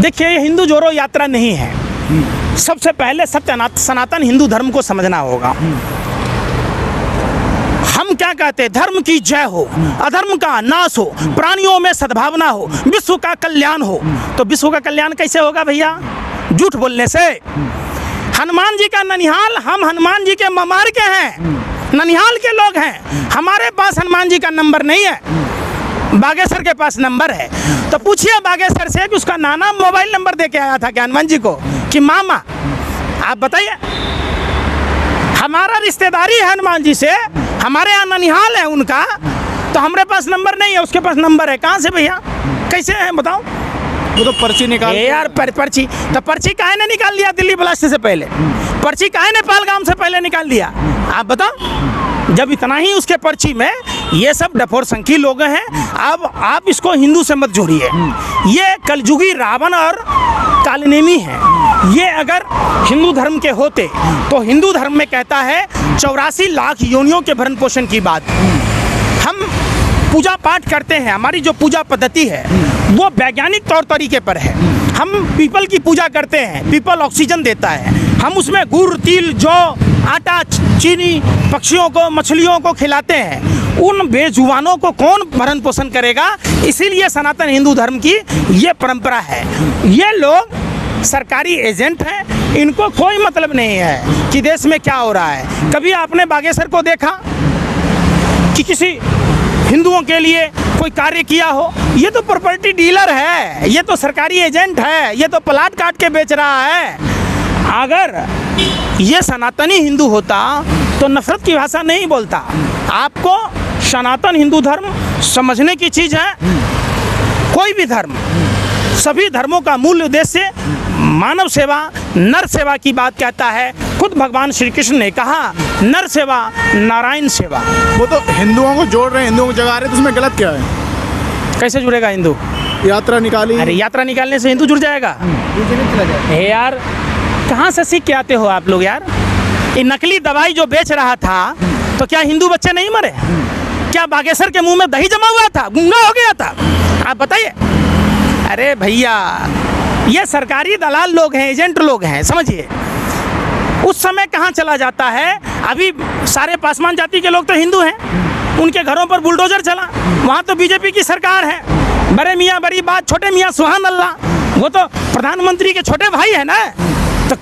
देखिए, ये हिंदू जोड़ो यात्रा नहीं है। सबसे पहले सनातन हिंदू धर्म को समझना होगा। हम क्या कहते हैं? धर्म की जय हो, अधर्म का नाश हो, प्राणियों में सद्भावना हो, विश्व का कल्याण हो। तो विश्व का कल्याण कैसे होगा भैया? झूठ बोलने से। हनुमान जी का ननिहाल, हम हनुमान जी के ममार के हैं, ननिहाल के लोग हैं। हमारे पास हनुमान जी का नंबर नहीं है, बागेश्वर के पास नंबर है। तो पूछिए बागेश्वर से कि उसका नाना मोबाइल नंबर दे के आया था क्या हनुमान जी को कि मामा? आप बताइए। हमारा रिश्तेदारी है हनुमान जी से, हमारे यहाँ ननिहाल है उनका, तो हमारे पास नंबर नहीं है, उसके पास नंबर है। कहाँ से भैया? कैसे है बताओ? वो तो पर्ची निकाल यार पर्ची तो पर्ची काहे ने निकाल लिया दिल्ली ब्लास्ट से पहले? पर्ची काहे ने पहलगाम से पहले निकाल दिया? आप बताओ। जब इतना ही उसके पर्ची में ये सब डफोर संखी लोग हैं, अब आप इसको हिंदू से मत जोड़िए। ये कलयुगी रावण और कालनेमी है। ये अगर हिंदू धर्म के होते तो हिंदू धर्म में कहता है 84 लाख योनियों के भरण पोषण की बात। हम पूजा पाठ करते हैं, हमारी जो पूजा पद्धति है वो वैज्ञानिक तौर तरीके पर है। हम पीपल की पूजा करते हैं, पीपल ऑक्सीजन देता है। हम उसमें गुड़, तिल, जौ, आटा, चीनी पक्षियों को, मछलियों को खिलाते हैं। उन बेजुबानों को कौन भरण पोषण करेगा? इसीलिए सनातन हिंदू धर्म की ये परंपरा है। ये लोग सरकारी एजेंट हैं, इनको कोई मतलब नहीं है कि देश में क्या हो रहा है। कभी आपने बागेश्वर को देखा कि किसी हिंदुओं के लिए कोई कार्य किया हो? ये तो प्रॉपर्टी डीलर है, ये तो सरकारी एजेंट है, ये तो प्लाट काट के बेच रहा है। अगर ये सनातनी हिंदू होता तो नफरत की भाषा नहीं बोलता। आपको सनातन हिंदू धर्म समझने की चीज़ है। कोई भी धर्म, सभी धर्मों का मूल उद्देश्य मानव सेवा, नर सेवा की बात कहता है। खुद भगवान श्री कृष्ण ने कहा नर सेवा नारायण सेवा। वो तो हिंदुओं को जोड़ रहे हैं, हिंदुओं को जगा रहे हैं, तो उसमें गलत क्या है? कैसे जुड़ेगा हिंदू? यात्रा निकाली। अरे यात्रा निकालने से हिंदू जुड़ जाएगा? हे यार, कहाँ से सीख के आते हो आप लोग यार? ये नकली दवाई जो बेच रहा था तो क्या हिंदू बच्चे नहीं मरे? क्या बागेश्वर के मुंह में दही जमा हुआ था, गूंगा हो गया था? आप बताइए। अरे भैया, ये सरकारी दलाल लोग हैं, एजेंट लोग हैं, समझिए। उस समय कहाँ चला जाता है? अभी सारे पासवान जाति के लोग तो हिंदू हैं, उनके घरों पर बुलडोजर चला। वहाँ तो बीजेपी की सरकार है। बड़े मियाँ बड़ी बात, छोटे मियाँ सुभान अल्लाह। वो तो प्रधानमंत्री के छोटे भाई है ना, तो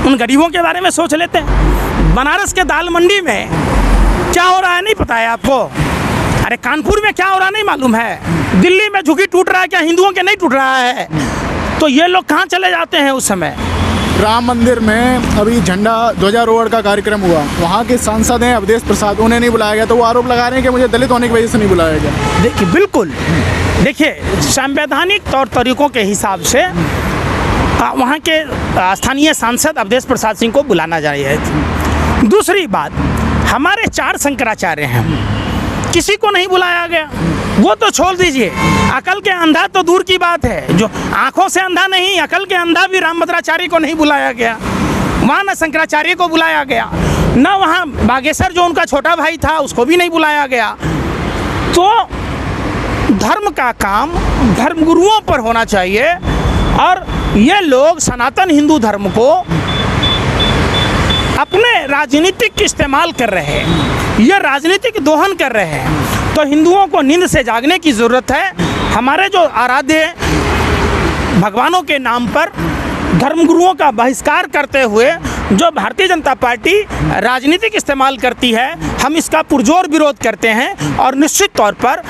उन गरीबों के बारे में सोच लेते हैं। बनारस के दाल मंडी में क्या हो रहा है नहीं पता है आपको? अरे कानपुर में क्या हो रहा नहीं मालूम है? दिल्ली में झुग्गी टूट रहा है, क्या हिंदुओं के नहीं टूट रहा है? तो ये लोग कहाँ चले जाते हैं उस समय? राम मंदिर में अभी झंडा ध्वजारोहण का कार्यक्रम हुआ, वहाँ के सांसद हैं अवधेश प्रसाद, उन्हें नहीं बुलाया गया, तो वो आरोप लगा रहे हैं कि मुझे दलित होने की वजह से नहीं बुलाया गया। देखिए, बिल्कुल, देखिए संवैधानिक तौर तरीकों के हिसाब से वहाँ के स्थानीय सांसद अवधेश प्रसाद सिंह को बुलाना चाहिए। दूसरी बात, हमारे 4 शंकराचार्य हैं, किसी को नहीं बुलाया गया। वो तो छोड़ दीजिए, अकल के अंधा तो दूर की बात है, जो आंखों से अंधा नहीं, अकल के अंधा भी रामभद्राचार्य को नहीं बुलाया गया। वहाँ न शंकराचार्य को बुलाया गया, न वहाँ बागेश्वर जो उनका छोटा भाई था उसको भी नहीं बुलाया गया। तो धर्म का काम धर्मगुरुओं पर होना चाहिए। और ये लोग सनातन हिंदू धर्म को अपने राजनीतिक इस्तेमाल कर रहे हैं, ये राजनीतिक दोहन कर रहे हैं। तो हिंदुओं को नींद से जागने की ज़रूरत है। हमारे जो आराध्य भगवानों के नाम पर धर्मगुरुओं का बहिष्कार करते हुए जो भारतीय जनता पार्टी राजनीतिक इस्तेमाल करती है, हम इसका पुरजोर विरोध करते हैं। और निश्चित तौर पर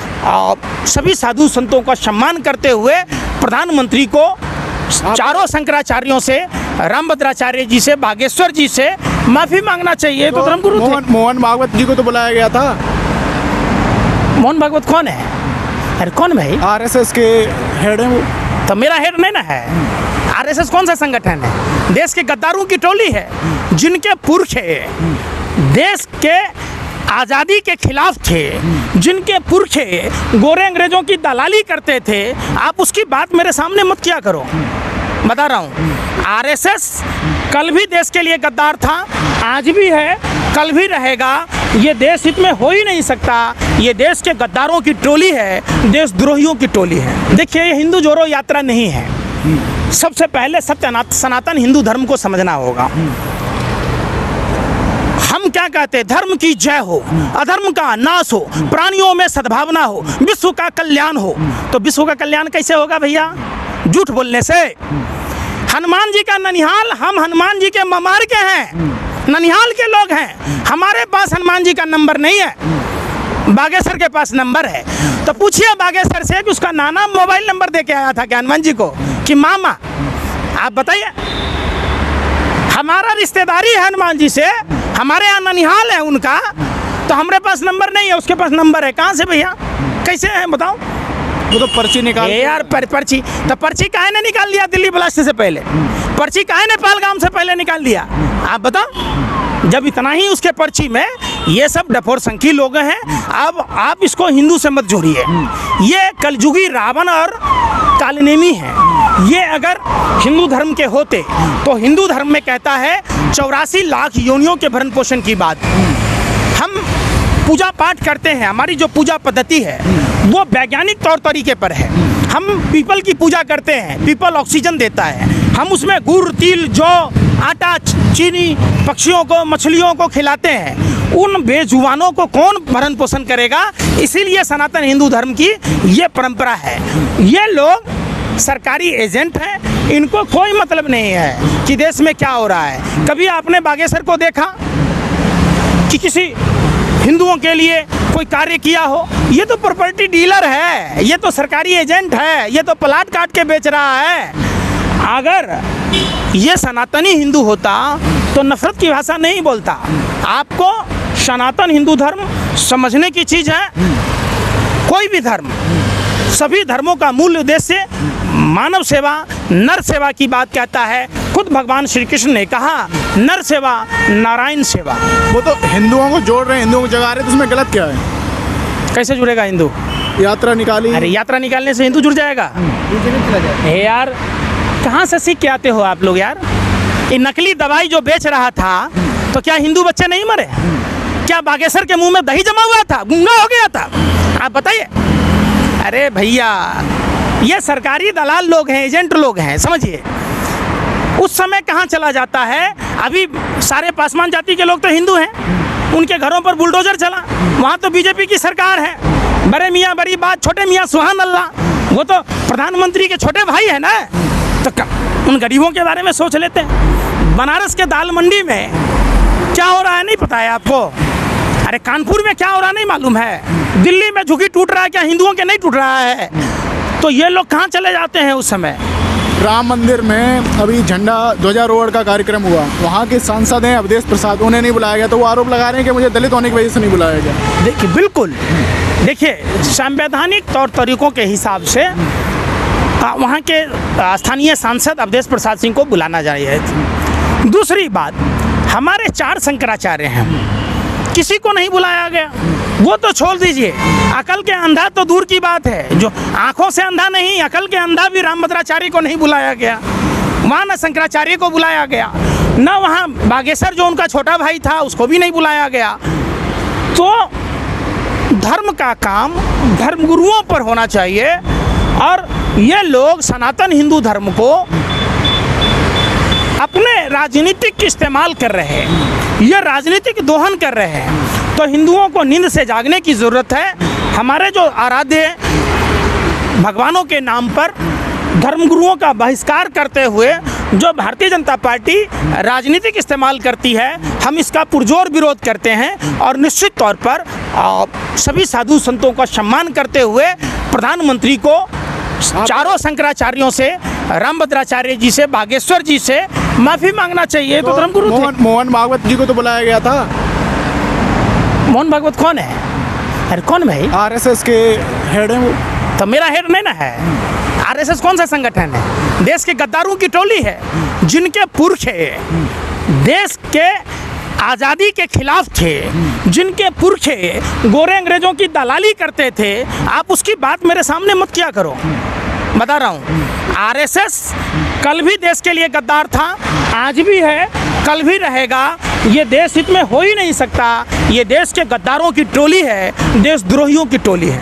सभी साधु संतों का सम्मान करते हुए प्रधानमंत्री को चारों शंकराचार्यों से, रामभद्राचार्य जी से, बागेश्वर जी से माफ़ी मांगना चाहिए। तो धर्मगुरु मोहन भागवत जी को तो बुलाया गया था। मोहन भागवत कौन है? अरे कौन भाई? आरएसएस के हेड हैं वो। तो मेरा हेड नहीं ना है। आरएसएस कौन सा संगठन है? देश के गद्दारों की टोली है, जिनके पुरखे देश के आज़ादी के खिलाफ थे, जिनके पुरखे गोरे अंग्रेजों की दलाली करते थे। आप उसकी बात मेरे सामने मत किया करो, बता रहा हूँ। आरएसएस कल भी देश के लिए गद्दार था, आज भी है, कल भी रहेगा। ये देश हित में हो ही नहीं सकता। ये देश के गद्दारों की टोली है, देशद्रोहियों की टोली है। देखिए, ये हिंदू जोड़ो यात्रा नहीं है। सबसे पहले सनातन हिंदू धर्म को समझना होगा। हम क्या कहते हैं? धर्म की जय हो, अधर्म का नाश हो, प्राणियों में सद्भावना हो, विश्व का कल्याण हो। तो विश्व का कल्याण कैसे होगा भैया? झूठ बोलने से। हनुमान जी का ननिहाल, हम हनुमान जी के ममार के हैं, ननिहाल के लोग हैं। हमारे पास हनुमान जी का नंबर नहीं है, बागेश्वर के पास नंबर है। तो पूछिए बागेश्वर से कि उसका नाना मोबाइल नंबर दे के आया था क्या हनुमान जी को कि मामा? आप बताइए। हमारा रिश्तेदारी है हनुमान जी से, हमारे यहाँ ननिहाल है उनका, तो हमारे पास नंबर नहीं है, उसके पास नंबर है। कहाँ से भैया? कैसे है बताओ? वो तो पर्ची निकाल यार पर्ची तो पर्ची काहे ने निकाल लिया दिल्ली ब्लास्ट से पहले? पर्ची काहे ने पहलगाम से पहले निकाल दिया? आप बताओ। जब इतना ही उसके पर्ची में ये सब डफोर संखी लोग हैं, अब आप इसको हिंदू से मत जोड़िए। ये कलयुगी रावण और कालनेमी है। ये अगर हिंदू धर्म के होते तो हिंदू धर्म में कहता है 84 लाख योनियों के भरण पोषण की बात। हम पूजा पाठ करते हैं, हमारी जो पूजा पद्धति है वो वैज्ञानिक तौर तरीके पर है। हम पीपल की पूजा करते हैं, पीपल ऑक्सीजन देता है। हम उसमें गुड़, तिल, जौ, आटा, चीनी पक्षियों को, मछलियों को खिलाते हैं। उन बेजुबानों को कौन भरण पोषण करेगा? इसीलिए सनातन हिंदू धर्म की ये परंपरा है। ये लोग सरकारी एजेंट हैं, इनको कोई मतलब नहीं है कि देश में क्या हो रहा है। कभी आपने बागेश्वर को देखा कि किसी हिंदुओं के लिए कोई कार्य किया हो? ये तो प्रॉपर्टी डीलर है, ये तो सरकारी एजेंट है, ये तो प्लाट काट के बेच रहा है। अगर ये सनातनी हिंदू होता तो नफरत की भाषा नहीं बोलता। आपको सनातन हिंदू धर्म समझने की चीज़ है। कोई भी धर्म, सभी धर्मों का मूल उद्देश्य मानव सेवा, नर सेवा की बात कहता है। खुद भगवान श्री कृष्ण ने कहा नर सेवा नारायण सेवा। वो तो हिंदुओं को जोड़ रहे हैं, हिंदुओं को जगा रहे हैं, तो उसमें गलत क्या है? कैसे जुड़ेगा हिंदू? यात्रा निकाली। अरे यात्रा निकालने से हिंदू जुड़ जाएगा? हे यार, कहाँ से सीख के आते हो आप लोग यार? ये नकली दवाई जो बेच रहा था तो क्या हिंदू बच्चे नहीं मरे? क्या बागेश्वर के मुंह में दही जमा हुआ था, गूंगा हो गया था? आप बताइए। अरे भैया, ये सरकारी दलाल लोग हैं, एजेंट लोग हैं, समझिए। उस समय कहाँ चला जाता है? अभी सारे पासवान जाति के लोग तो हिंदू हैं, उनके घरों पर बुलडोजर चला। वहाँ तो बीजेपी की सरकार है। बड़े मियाँ बड़ी बात, छोटे मियाँ सुहान अल्लाह। वो तो प्रधानमंत्री के छोटे भाई है ना, तो उन गरीबों के बारे में सोच लेते हैं। बनारस के दाल मंडी में क्या हो रहा है नहीं पता है आपको? अरे कानपुर में क्या हो रहा नहीं मालूम है? दिल्ली में झुग्गी टूट रहा है, क्या हिंदुओं के नहीं टूट रहा है? तो ये लोग कहाँ चले जाते हैं उस समय? राम मंदिर में अभी झंडा ध्वजारोहण का कार्यक्रम हुआ, वहाँ के सांसद हैं अवधेश प्रसाद, उन्हें नहीं बुलाया गया, तो वो आरोप लगा रहे हैं कि मुझे दलित होने की वजह से नहीं बुलाया गया। देखिए, बिल्कुल देखिए, संवैधानिक तौर तरीकों के हिसाब से वहाँ के स्थानीय सांसद अवधेश प्रसाद सिंह को बुलाना चाहिए। दूसरी बात, हमारे 4 शंकराचार्य हैं, किसी को नहीं बुलाया गया। वो तो छोड़ दीजिए, अकल के अंधा तो दूर की बात है, जो आंखों से अंधा नहीं, अकल के अंधा भी रामभद्राचार्य को नहीं बुलाया गया। वहाँ न शंकराचार्य को बुलाया गया, न वहाँ बागेश्वर जो उनका छोटा भाई था उसको भी नहीं बुलाया गया। तो धर्म का काम धर्मगुरुओं पर होना चाहिए, और ये लोग सनातन हिंदू धर्म को अपने राजनीतिक इस्तेमाल कर रहे हैं, ये राजनीतिक दोहन कर रहे हैं। तो हिंदुओं को नींद से जागने की ज़रूरत है। हमारे जो आराध्य भगवानों के नाम पर धर्मगुरुओं का बहिष्कार करते हुए जो भारतीय जनता पार्टी राजनीतिक इस्तेमाल करती है, हम इसका पुरजोर विरोध करते हैं। और निश्चित तौर पर सभी साधु संतों का सम्मान करते हुए प्रधानमंत्री को चारों शंकराचार्यों से, रामभद्राचार्य जी से, बागेश्वर जी से माफ़ी मांगना चाहिए। तो धर्मगुरु थे। मोहन भागवत जी को तो बुलाया गया था। मोहन भागवत कौन है? अरे कौन भाई? आरएसएस के हेड हैं वो। तो मेरा हेड नहीं ना है। आरएसएस कौन सा संगठन है? देश के गद्दारों की टोली है, जिनके पुरखे देश के आज़ादी के खिलाफ थे, जिनके पुरखे गोरे अंग्रेजों की दलाली करते थे। आप उसकी बात मेरे सामने मत किया करो। बता रहा हूँ, आरएसएस कल भी देश के लिए गद्दार था, आज भी है, कल भी रहेगा। ये देश हित में हो ही नहीं सकता। ये देश के गद्दारों की टोली है, देशद्रोहियों की टोली है।